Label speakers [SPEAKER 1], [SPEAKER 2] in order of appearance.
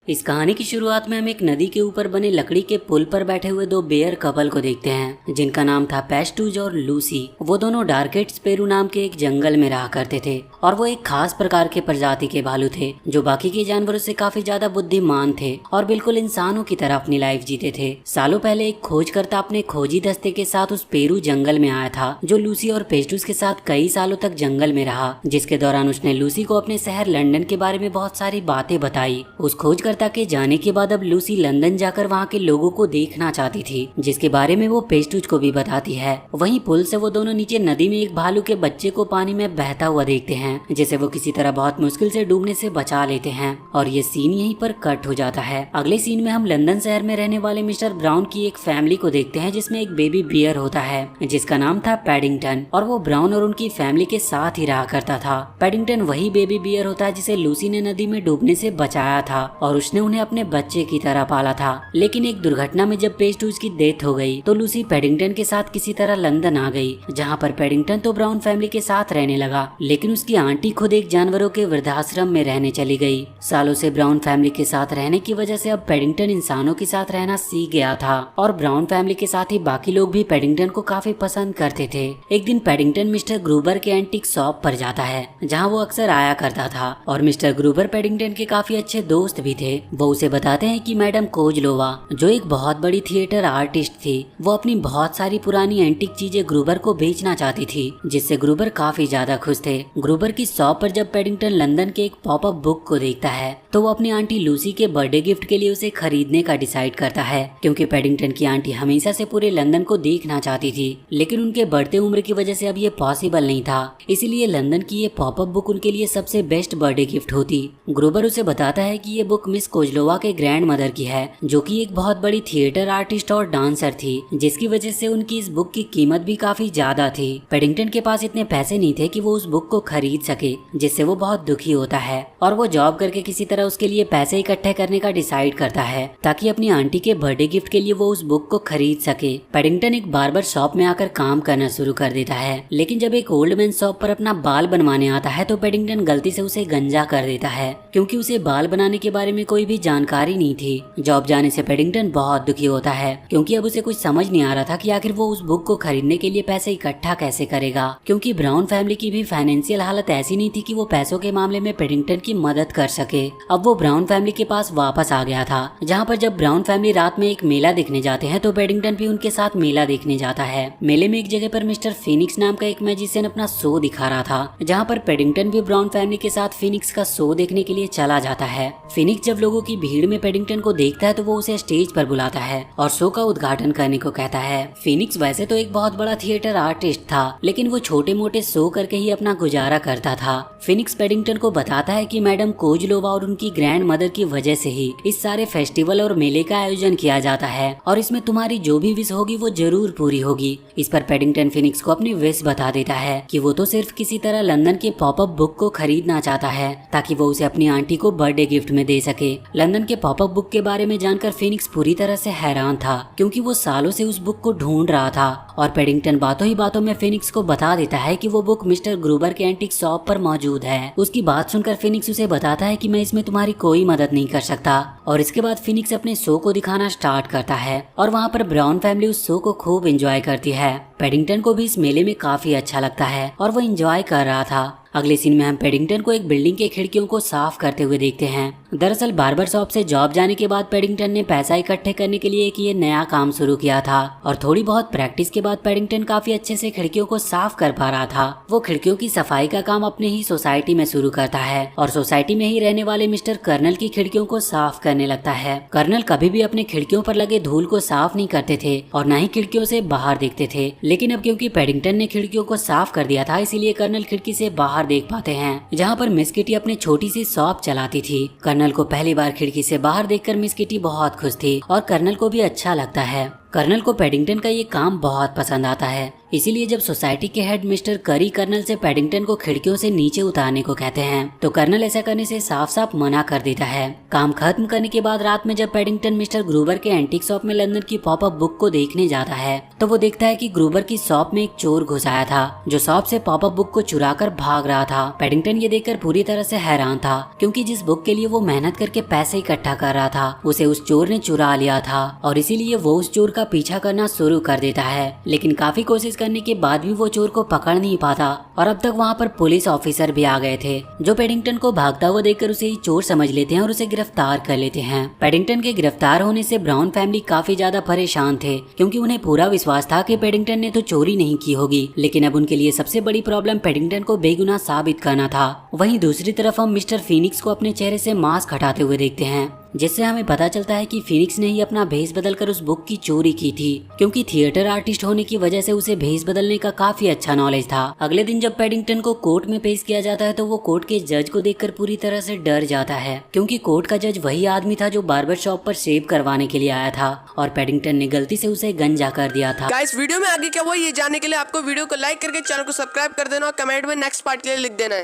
[SPEAKER 1] इस कहानी की शुरुआत में हम एक नदी के ऊपर बने लकड़ी के पुल पर बैठे हुए दो बेयर कपल को देखते हैं जिनका नाम था पेस्टूज और लूसी। वो दोनों डार्केट्स पेरू नाम के एक जंगल में रहा करते थे और वो एक खास प्रकार के प्रजाति के भालू थे जो बाकी के जानवरों से काफी ज्यादा बुद्धिमान थे और बिल्कुल इंसानों की तरह अपनी लाइफ जीते थे। सालों पहले एक खोजकर्ता अपने खोजी दस्ते के साथ उस पेरू जंगल में आया था जो लूसी और पेस्टूज के साथ कई सालों तक जंगल में रहा, जिसके दौरान उसने लूसी को अपने शहर लंदन के बारे में बहुत सारी बातें बताई। उस खोजकर्ता के जाने के बाद अब लूसी लंदन जाकर वहाँ के लोगों को देखना चाहती थी जिसके बारे में वो पेस्टूज को भी बताती है। वहीं पुल से वो दोनों नीचे नदी में एक भालू के बच्चे को पानी में बहता हुआ देखते हैं जिसे वो किसी तरह बहुत मुश्किल से डूबने से बचा लेते हैं और ये सीन यहीं पर कट हो जाता है। अगले सीन में हम लंदन शहर में रहने वाले मिस्टर ब्राउन की एक फैमिली को देखते हैं जिसमें एक बेबी बियर होता है जिसका नाम था पैडिंगटन और वो ब्राउन और उनकी फैमिली के साथ ही रहा करता था। पैडिंगटन वही बेबी बियर होता है जिसे लूसी ने नदी में डूबने से बचाया था और उसने उन्हें अपने बच्चे की तरह पाला था। लेकिन एक दुर्घटना में जब पेस्टूज की डेथ हो गई तो लूसी पैडिंगटन के साथ किसी तरह लंदन आ गई जहाँ पर पैडिंगटन तो ब्राउन फैमिली के साथ रहने लगा, लेकिन उसकी आंटी खुद एक जानवरों के वृद्धाश्रम में रहने चली गई। सालों से ब्राउन फैमिली के साथ रहने की वजह से अब पैडिंगटन इंसानों के साथ रहना सीख गया था और ब्राउन फैमिली के साथ ही बाकी लोग भी पैडिंगटन को काफी पसंद करते थे। एक दिन पैडिंगटन मिस्टर ग्रूबर के एंटीक शॉप पर जाता है जहाँ वो अक्सर आया करता था और मिस्टर ग्रूबर पैडिंगटन के काफी अच्छे दोस्त भी थे। वो उसे बताते हैं कि मैडम कोजलोवा जो एक बहुत बड़ी थिएटर आर्टिस्ट थी वो अपनी बहुत सारी पुरानी एंटीक चीजें ग्रूबर को बेचना चाहती थी, जिससे ग्रूबर काफी ज्यादा खुश थे। ग्रूबर की शॉप पर जब पैडिंगटन लंदन के एक पॉपअप बुक को देखता है तो वो अपनी आंटी लूसी के बर्थडे गिफ्ट के लिए उसे खरीदने का डिसाइड करता है क्योंकि पैडिंगटन की आंटी हमेशा से पूरे लंदन को देखना चाहती थी, लेकिन उनके बढ़ते उम्र की वजह से अब ये पॉसिबल नहीं था। इसीलिए लंदन की ये पॉपअप बुक उनके लिए सबसे बेस्ट बर्थडे गिफ्ट होती। ग्रूबर उसे बताता है कि ये बुक मिस कोजलोवा के ग्रैंड मदर की है जो कि एक बहुत बड़ी थिएटर आर्टिस्ट और डांसर थी, जिसकी वजह से उनकी इस बुक की कीमत भी काफी ज्यादा थी। पैडिंगटन के पास इतने पैसे नहीं थे कि वो उस बुक को खरीद सके, जिससे वो बहुत दुखी होता है और वो जॉब करके किसी तरह उसके लिए पैसे इकट्ठे करने का डिसाइड करता है ताकि अपनी आंटी के बर्थडे गिफ्ट के लिए वो उस बुक को खरीद सके। पैडिंगटन एक बार्बर शॉप में आकर काम करना शुरू कर देता है, लेकिन जब एक ओल्ड मैन शॉप पर अपना बाल बनवाने आता है तो पैडिंगटन गलती से उसे गंजा कर देता है क्योंकि उसे बाल बनाने के बारे में कोई भी जानकारी नहीं थी। जॉब जाने से पैडिंगटन बहुत दुखी होता है क्योंकि अब उसे कुछ समझ नहीं आ रहा था कि आखिर वो उस बुक को खरीदने के लिए पैसे इकट्ठा कैसे करेगा, क्योंकि ब्राउन फैमिली की भी फाइनेंशियल हालत ऐसी नहीं थी कि वो पैसों के मामले में पैडिंगटन की मदद कर सके। अब वो ब्राउन फैमिली के पास वापस आ गया था जहाँ पर जब ब्राउन फैमिली रात में एक मेला देखने जाते हैं तो पैडिंगटन भी उनके साथ मेला देखने जाता है। मेले में एक जगह पर मिस्टर फिनिक्स नाम का एक मैजिशियन अपना शो दिखा रहा था जहाँ पर पैडिंगटन भी ब्राउन फैमिली के साथ फिनिक्स का शो देखने के लिए चला जाता है। फिनिक्स जब लोगों की भीड़ में पैडिंगटन को देखता है तो वो उसे स्टेज पर बुलाता है और शो का उद्घाटन करने को कहता है। फिनिक्स वैसे तो एक बहुत बड़ा थिएटर आर्टिस्ट था, लेकिन वो छोटे मोटे शो करके ही अपना गुजारा करता था। फिनिक्स पैडिंगटन को बताता है कि मैडम कोजलोवा और उनकी ग्रैंड मदर की वजह से ही इस सारे फेस्टिवल और मेले का आयोजन किया जाता है और इसमें तुम्हारी जो भी विश होगी वो जरूर पूरी होगी। इस पर पैडिंगटन फिनिक्स को अपनी विश बता देता है कि वो तो सिर्फ किसी तरह लंदन के पॉपअप बुक को खरीदना चाहता है ताकि वो उसे अपनी आंटी को बर्थडे गिफ्ट में दे सके। लंदन के पॉपअप बुक के बारे में जानकर फिनिक्स पूरी तरह से हैरान था क्योंकि वो सालों से उस बुक को ढूंढ रहा था और पैडिंगटन बातों ही बातों में फिनिक्स को बता देता है कि वो बुक मिस्टर ग्रूबर के एंटीक शॉप पर मौजूद है। उसकी बात सुनकर फिनिक्स उसे बताता है कि मैं इसमें तुम्हारी कोई मदद नहीं कर सकता और इसके बाद फिनिक्स अपने शो को दिखाना स्टार्ट करता है और वहाँ पर ब्राउन फैमिली उस शो को खूब एंजॉय करती है। पैडिंगटन को भी इस मेले में काफी अच्छा लगता है और वो एंजॉय कर रहा था। अगले सीन में हम पैडिंगटन को एक बिल्डिंग के खिड़कियों को साफ करते हुए देखते हैं। दरअसल बार्बर शॉप से जॉब जाने के बाद पैडिंगटन ने पैसा इकट्ठे करने के लिए एक ये नया काम शुरू किया था और थोड़ी बहुत प्रैक्टिस के बाद पैडिंगटन काफी अच्छे से खिड़कियों को साफ कर पा रहा था। वो खिड़कियों की सफाई का काम अपने ही सोसाइटी में शुरू करता है और सोसाइटी में ही रहने वाले मिस्टर कर्नल की खिड़कियों को साफ करने लगता है। कर्नल कभी भी अपने खिड़कियों पर लगे धूल को साफ नहीं करते थे और न ही खिड़कियों से बाहर देखते थे, लेकिन अब क्योंकि पैडिंगटन ने खिड़कियों को साफ कर दिया था इसीलिए कर्नल खिड़की से बाहर देख पाते हैं जहाँ पर मिस किटी अपनी छोटी सी शॉप चलाती थी। कर्नल को पहली बार खिड़की से बाहर देखकर मिस किटी बहुत खुश थी और कर्नल को भी अच्छा लगता है। कर्नल को पैडिंगटन का ये काम बहुत पसंद आता है, इसीलिए जब सोसाइटी के हेड मिस्टर करी कर्नल से पैडिंगटन को खिड़कियों से नीचे उतारने को कहते हैं तो कर्नल ऐसा करने से साफ साफ मना कर देता है। काम खत्म करने के बाद रात में जब पैडिंगटन मिस्टर ग्रूबर के एंटीक शॉप में लंदन की पॉपअप बुक को देखने जाता है तो वो देखता है कि ग्रूबर की शॉप में एक चोर घुस आया था जो शॉप से पॉपअप बुक को चुरा कर भाग रहा था। पैडिंगटन ये देखकर पूरी तरह से हैरान था क्योंकि जिस बुक के लिए वो मेहनत करके पैसे इकट्ठा कर रहा था उसे उस चोर ने चुरा लिया था और इसीलिए वो उस चोर का पीछा करना शुरू कर देता है। लेकिन काफी कोशिश करने के बाद भी वो चोर को पकड़ नहीं पाता और अब तक वहाँ पर पुलिस ऑफिसर भी आ गए थे जो पैडिंगटन को भागता हुआ देखकर उसे ही चोर समझ लेते हैं और उसे गिरफ्तार कर लेते हैं। पैडिंगटन के गिरफ्तार होने से ब्राउन फैमिली काफी ज्यादा परेशान थे क्योंकि उन्हें पूरा विश्वास था कि पैडिंगटन ने तो चोरी नहीं की होगी, लेकिन अब उनके लिए सबसे बड़ी प्रॉब्लम पैडिंगटन को बेगुनाह साबित करना था। वहीं दूसरी तरफ हम मिस्टर फीनिक्स को अपने चेहरे से मास्क हटाते हुए देखते हैं जिससे हमें पता चलता है कि फीनिक्स ने ही अपना भेष बदलकर उस बुक की चोरी की थी क्योंकि थिएटर आर्टिस्ट होने की वजह से उसे भेष बदलने का काफी अच्छा नॉलेज था। अगले दिन जब पैडिंगटन को कोर्ट में पेश किया जाता है तो वो कोर्ट के जज को देखकर पूरी तरह से डर जाता है क्योंकि कोर्ट का जज वही आदमी था जो बार्बर शॉप पर शेव करवाने के लिए आया था और पैडिंगटन ने गलती से उसे गंजा कर दिया था।
[SPEAKER 2] गाइस वीडियो में आगे क्या हुआ ये जानने के लिए आपको वीडियो को लाइक करके चैनल को सब्सक्राइब कर देना और कमेंट में नेक्स्ट पार्ट के लिए लिख देना है।